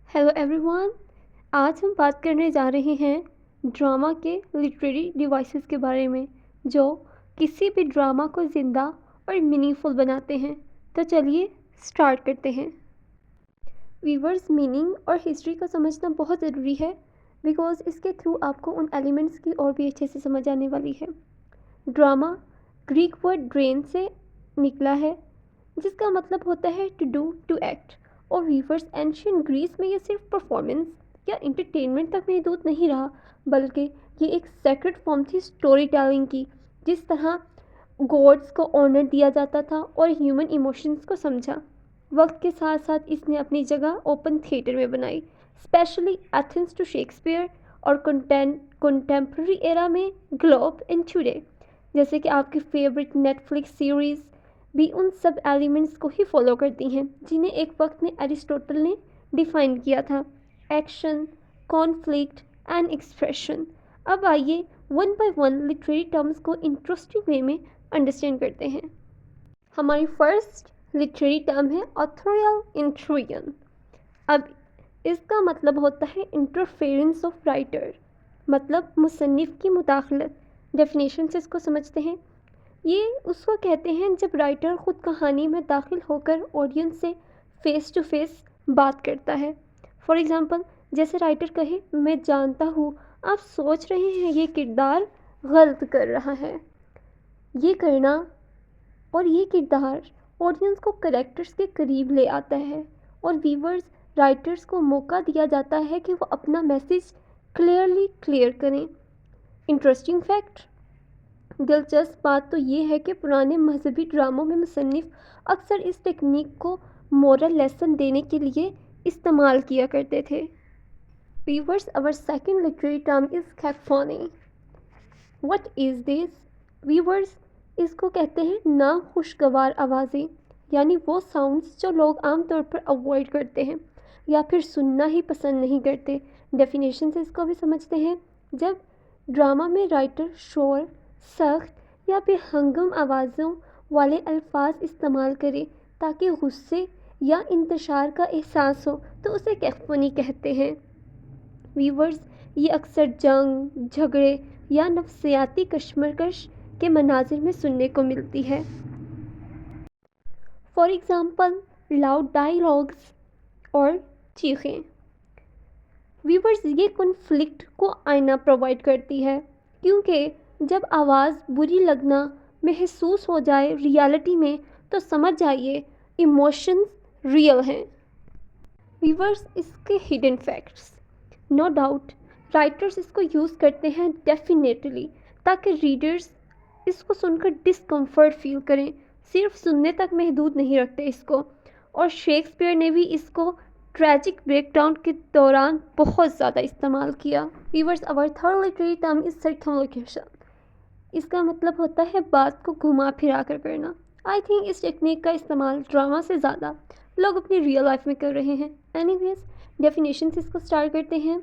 Hello everyone. आज हम बात करने जा रहे हैं ड्रामा के लिटरेरी डिवाइसेस के बारे में जो किसी भी ड्रामा को ज़िंदा और मीनिंगफुल बनाते हैं। तो चलिए स्टार्ट करते हैं। वीवर्स, मीनिंग और हिस्ट्री को समझना बहुत ज़रूरी है बिकॉज़ इसके थ्रू आपको उन एलिमेंट्स की और भी अच्छे से समझ आने वाली है। ड्रामा ग्रीक वर्ड ड्रेन से निकला है जिसका मतलब होता है टू डू, टू एक्ट। और वीवर्स, एंशियंट ग्रीस में ये सिर्फ परफॉर्मेंस या इंटरटेनमेंट तक महदूद नहीं रहा, बल्कि ये एक सेक्रेट फॉर्म थी स्टोरी टेलिंग की। जिस तरह गॉड्स को ऑनर दिया जाता था और ह्यूमन इमोशंस को समझा। वक्त के साथ साथ इसने अपनी जगह ओपन थिएटर में बनाई, स्पेशली एथेंस टू शेक्सपियर और कंटेम्प्रेरी एरा में ग्लोब इन टुडे। जैसे कि आपकी फेवरेट नेटफ्लिक्स सीरीज़ भी उन सब एलिमेंट्स को ही फॉलो करती हैं जिन्हें एक वक्त में एरिस्टोटल ने डिफाइन किया था: एक्शन, कॉन्फ्लिक्ट एंड एक्सप्रेशन। अब आइए one by one literary terms को इंटरेस्टिंग वे में अंडरस्टैंड करते हैं। हमारी फर्स्ट लिटरेरी टर्म है ऑथोरियल इंट्रूजन। अब इसका मतलब होता है इंटरफेरेंस ऑफ राइटर, मतलब मुसन्निफ़ की मुदाखलत। डेफिनेशन से इसको समझते हैं। ये उसको कहते हैं जब राइटर ख़ुद कहानी में दाखिल होकर ऑडियंस से फ़ेस टू फेस बात करता है। फॉर एग्ज़ाम्पल, जैसे राइटर कहे, मैं जानता हूँ आप सोच रहे हैं ये किरदार गलत कर रहा है। ये करना और ये किरदार ऑडियंस को कैरेक्टर्स के करीब ले आता है और व्यूवर्स, राइटर्स को मौका दिया जाता है कि वो अपना मैसेज क्लियर करें। इंटरेस्टिंग फैक्ट, दिलचस्प बात तो ये है कि पुराने मजहबी ड्रामों में मुसन्निफ़ अक्सर इस टेक्निक को मोरल लेसन देने के लिए इस्तेमाल किया करते थे। Viewers, our second literary term is cacophony. What is this? Viewers, इसको कहते हैं नाखुशगवार आवाज़ें, यानी वो साउंड्स जो लोग आमतौर पर अवॉइड करते हैं या फिर सुनना ही पसंद नहीं करते। डेफिनेशन से इसको भी समझते हैं। जब ड्रामा में राइटर शोर, सख्त या बेहंगम आवाज़ों वाले अल्फाज इस्तेमाल करे ताकि गुस्से या इंतशार का एहसास हो, तो उसे कैकोफोनी कहते हैं। व्यूवर्स, ये अक्सर जंग, झगड़े या नफ्सियाती कशमकश के मनाजिर में सुनने को मिलती है। फॉर एग्ज़ाम्पल, लाउड डायलॉग्स और चीखें। व्यूवर्स, ये कॉन्फ्लिक्ट को आईना प्रोवाइड करती है, क्योंकि जब आवाज़ बुरी लगना महसूस हो जाए रियलिटी में, तो समझ जाइए इमोशंस रियल हैं। व्यूवर्स, इसके hidden facts. No doubt writers इसको यूज़ करते हैं डेफिनेटली ताकि रीडर्स इसको सुनकर डिस्कम्फर्ट फील करें। सिर्फ सुनने तक महदूद नहीं रखते इसको। और शेक्सपियर ने भी इसको ट्रैजिक ब्रेकडाउन के दौरान बहुत ज़्यादा इस्तेमाल किया। Viewers, our third literary term is circumlocution. इसका मतलब होता है बात को घुमा फिरा कर करना। आई थिंक इस टेक्निक का इस्तेमाल ड्रामा से ज़्यादा लोग अपनी रियल लाइफ में कर रहे हैं। एनीवेज, डेफिनेशन से इसको स्टार्ट करते हैं।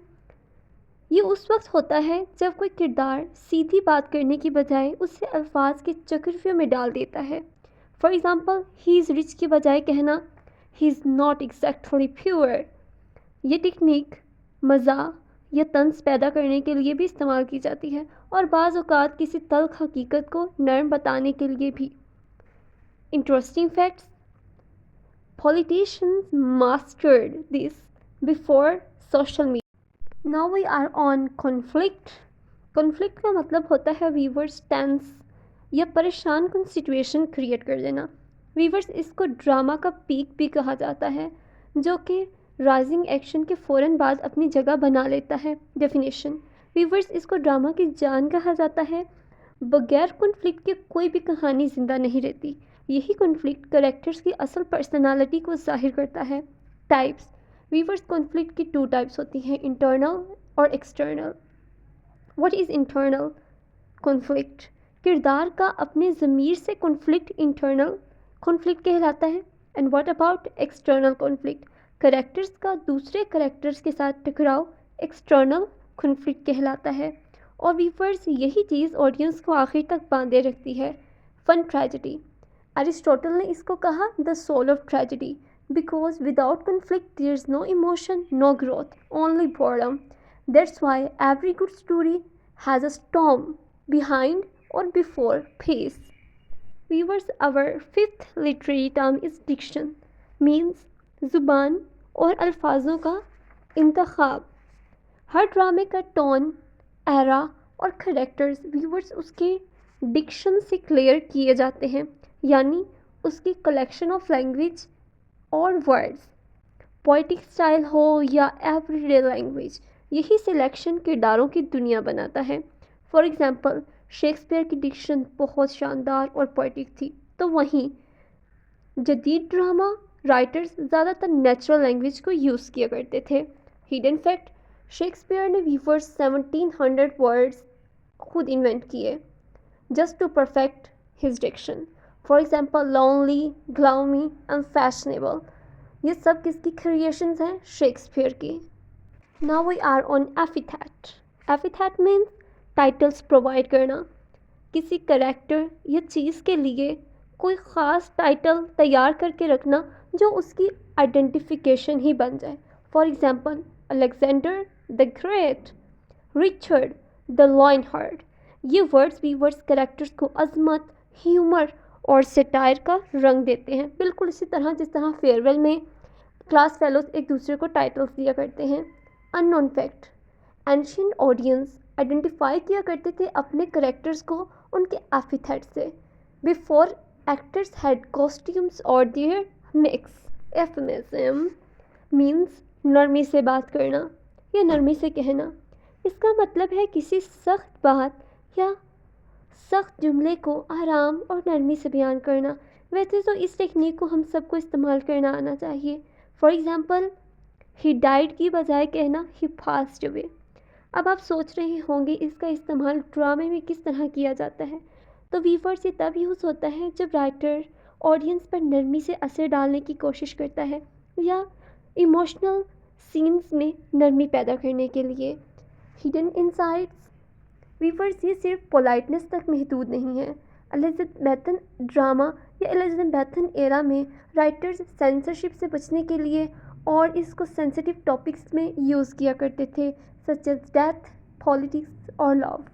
ये उस वक्त होता है जब कोई किरदार सीधी बात करने की बजाय उससे अल्फाज के चक्रव्यूह में डाल देता है। For example, he is rich की बजाय कहना he is not exactly pure. ये टेक्निक मज़ाक या तंज पैदा करने के लिए भी इस्तेमाल की जाती है और बाज़ औक़ात किसी तल्ख़ हकीकत को नरम बताने के लिए भी। Interesting facts, politicians mastered this before social media. Now we are on conflict. Conflict का मतलब होता है व्यूवर्स टेंस या परेशान कुन सिचुएशन क्रिएट कर देना। व्यूवर्स, इसको ड्रामा का पीक भी कहा जाता है, जो कि राइजिंग एक्शन के फ़ौरन बाद अपनी जगह बना लेता है। डेफिनेशन, व्यूवर्स, इसको ड्रामा की जान कहा जाता है। बगैर कॉन्फ्लिक्ट के कोई भी कहानी ज़िंदा नहीं रहती। यही कॉन्फ्लिक्ट कैरेक्टर्स की असल पर्सनालिटी को ज़ाहिर करता है। टाइप्स। व्यूवर्स, कॉन्फ्लिक्ट की 2 टाइप्स होती हैं, इंटरनल और external. What is internal conflict? किरदार का अपने ज़मीर से कॉन्फ्लिक्ट इंटरनल कॉन्फ्लिक्ट कहलाता है। And what about external conflict? Characters का दूसरे कैरेक्टर्स के साथ टकराव एक्सटर्नल कॉन्फ्लिक्ट कहलाता है। और व्यूवर्स, यही चीज़ ऑडियंस को आखिर तक बांधे रखती है। Fun tragedy. एरिस्टोटल ने इसको कहा the soul of tragedy, because without conflict there's no emotion, no growth, only boredom. That's why every good story has a storm behind or before pace. Viewers, our fifth literary term is diction, means जुबान और अल्फाजों का इंतखाब. हर ड्रामे का tone, era और characters viewers उसके Dickson से clear किए जाते हैं, यानी उसकी कलेक्शन ऑफ लैंग्वेज और वर्ड्स, पोइटिक स्टाइल हो या एवरीडे लैंग्वेज, यही सिलेक्शन किरदारों की दुनिया बनाता है. फॉर एग्जांपल, शेक्सपियर की डिक्शन बहुत शानदार और पोइटिक थी, तो वहीं जदीद ड्रामा राइटर्स ज़्यादातर नेचुरल लैंग्वेज को यूज़ किया करते थे. हिडन फैक्ट, शेक्सपियर ने वीवर्स 1700 वर्ड्स खुद इन्वेंट किए just to perfect his diction. For example, lonely, gloomy and fashionable, ये सब किसकी क्रिएशंस हैं? शेक्सपियर की. Now we are on epithet. Epithet means titles provide करना, किसी करेक्टर या चीज़ के लिए कोई ख़ास टाइटल तैयार करके रखना जो उसकी आइडेंटिफिकेशन ही बन जाए. For example, Alexander the Great, Richard the Lionheart. ये वर्ड्स वीवर्स कैरेक्टर्स को अजमत, ह्यूमर और सेटायर का रंग देते हैं, बिल्कुल इसी तरह जिस तरह फेयरवेल में क्लास फेलोज एक दूसरे को टाइटल्स दिया करते हैं. Unknown fact, ancient audience identify किया करते थे अपने करेक्टर्स को उनके एपिथेट से, बिफोर एक्टर्स हैड कॉस्ट्यूम्स और देयर मिक्स. एफेमिज्म मीन्स नरमी से बात करना या नरमी से कहना. इसका मतलब है किसी सख्त बात या सख्त जुमले को आराम और नरमी से बयान करना. वैसे तो इस टेक्निक को हम सबको इस्तेमाल करना आना चाहिए. फॉर एग्ज़ाम्पल, ही डाइड की बजाय कहना ही पास्ड अवे. अब आप सोच रहे होंगे इसका इस्तेमाल ड्रामे में किस तरह किया जाता है. तो वीवर्स, ये तब यूज़ होता है जब राइटर ऑडियंस पर नरमी से असर डालने की कोशिश करता है या इमोशनल सीन्स में नरमी पैदा करने के लिए. हिडन इनसाइट्स वीवर्स, ये सिर्फ पोलाइटनेस तक महदूद नहीं है. एलिज़ाबेथन ड्रामा या एलिज़ाबेथन एरा में राइटर्स सेंसरशिप से बचने के लिए और इसको सेंसिटिव टॉपिक्स में यूज़ किया करते थे, सच एज डेथ, पॉलिटिक्स और love.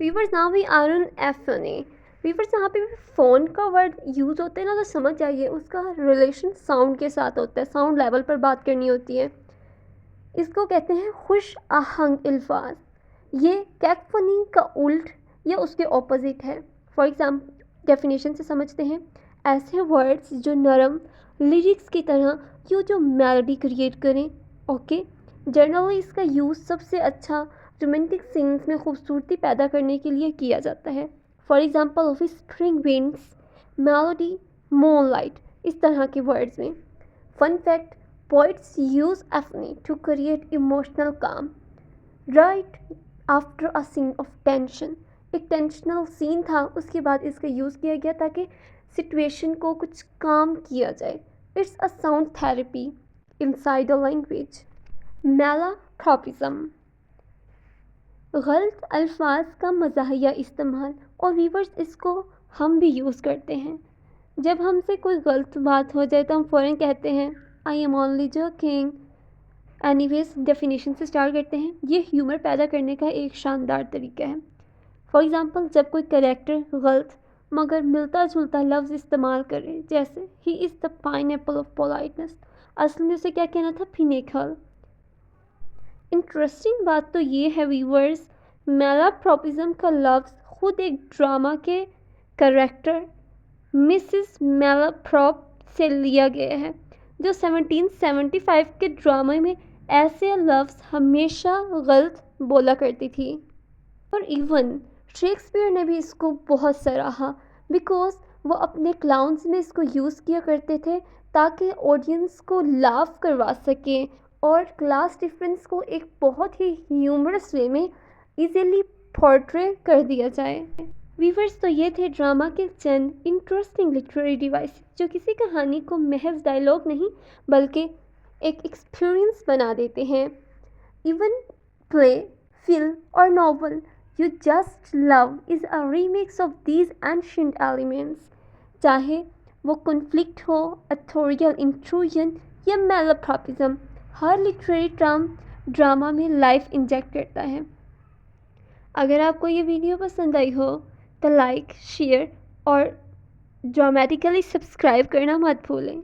Viewers, now we are on euphony. Viewers, यहाँ पे फ़ोन का वर्ड यूज़ होता है ना, तो समझ जाइए उसका रिलेशन साउंड के साथ होता है, साउंड लेवल पर बात करनी होती है. इसको कहते हैं खुश आहंग अल्फाज. ये कैकोफनी का उल्ट या उसके ऑपोजिट है. फॉर एग्जाम्पल, डेफिनेशन से समझते हैं, ऐसे वर्ड्स जो नरम लिरिक्स की तरह यो जो मेलोडी क्रिएट करें. ओके, जनरली इसका यूज़ सबसे अच्छा रोमांटिक सीन्स में खूबसूरती पैदा करने के लिए किया जाता है. For example, spring winds, melody, moonlight, इस तरह के वर्ड्स में. Fun fact, poets use ephony to create emotional calm right after a scene of tension. एक टेंशनल सीन था, उसके बाद इसका यूज़ किया गया ताकि सिचुएशन को कुछ काम किया जाए. It's a sound therapy inside a language. Malapropism, गलत अल्फाज का मज़ाहिया इस्तेमाल. और वीवर्स, इसको हम भी यूज़ करते हैं. जब हमसे कोई गलत बात हो जाए तो हम फ़ौरन कहते हैं I am only joking. Anyways, definition से स्टार्ट करते हैं. ये ह्यूमर पैदा करने का एक शानदार तरीका है. फॉर एग्जांपल, जब कोई कैरेक्टर गलत मगर मिलता जुलता लफ्ज़ इस्तेमाल करे, जैसे he is the pineapple of politeness, असल में उसे क्या कहना था? फिनेकल. इंटरेस्टिंग बात तो ये है वीवर्स, मैलाप्रॉपिज्म का लफ्ज़ खुद एक ड्रामा के कैरेक्टर मिसिस मैलाप्रॉप से लिया गया है, जो 1775 के ड्रामे में ऐसे लफ्ज़ हमेशा गलत बोला करती थी. और इवन शेक्सपियर ने भी इसको बहुत सराहा, बिकॉज वो अपने क्लाउन्स में इसको यूज़ किया करते थे ताकि ऑडियंस को लाफ करवा सकें और क्लास डिफरेंस को एक बहुत ही ह्यूमरस वे में इजीली पोर्ट्रे कर दिया जाए. वीवर्स, तो ये थे ड्रामा के चंद इंटरेस्टिंग लिटरेरी डिवाइस जो किसी कहानी को महज डायलॉग नहीं बल्कि एक एक्सपीरियंस बना देते हैं. इवन प्ले, फिल्म और novel you just love is a remix of these ancient elements. चाहे وہ کنفلکٹ ہو، اتھوریل انٹروژن یا میلوپراپزم، ہر لٹریری ڈرامہ میں لائف انجیکٹ کرتا ہے۔ اگر آپ کو یہ ویڈیو پسند آئی ہو تو لائک، شیئر اور ڈرامیٹیکلی سبسکرائب کرنا مت بھولیں۔